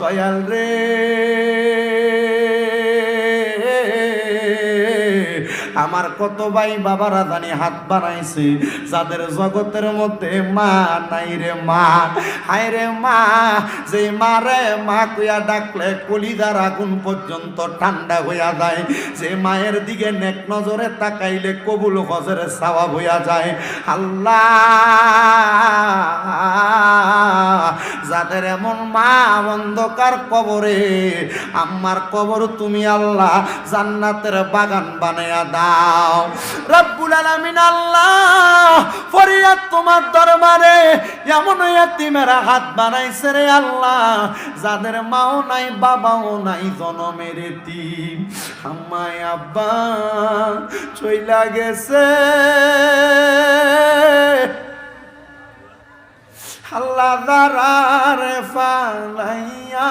দয়াল রে আমার কত ভাই বাবারা জানি হাত বানাইছে যাদের জগতের মধ্যে মা নাই রে মা, হায় রে মা, যে মারে মা কইয়া ডাকলে কলিজার আগুন পর্যন্ত ঠান্ডা হইয়া যায়, যে মায়ের দিকে নেক নজরে তাকাইলে কবুল হজের সওয়াব হইয়া যায়। আল্লাহ যাদের এমন মা অন্ধকার কবরে, আমার কবর তুমি আল্লাহ জান্নাতের বাগান বানায়া দাও রব্বুল আলামিন। আল্লাহ ফরিয়াদ তোমার দরবারে, এমন ইয়াতীমেরা হাত বানাইছে রে আল্লাহ যাদের মাও নাই বাবাও নাই, জনমের এতিম, আম্মাই আব্বা চইলা গেছে আল্লাহ দারারে ফালাইয়া।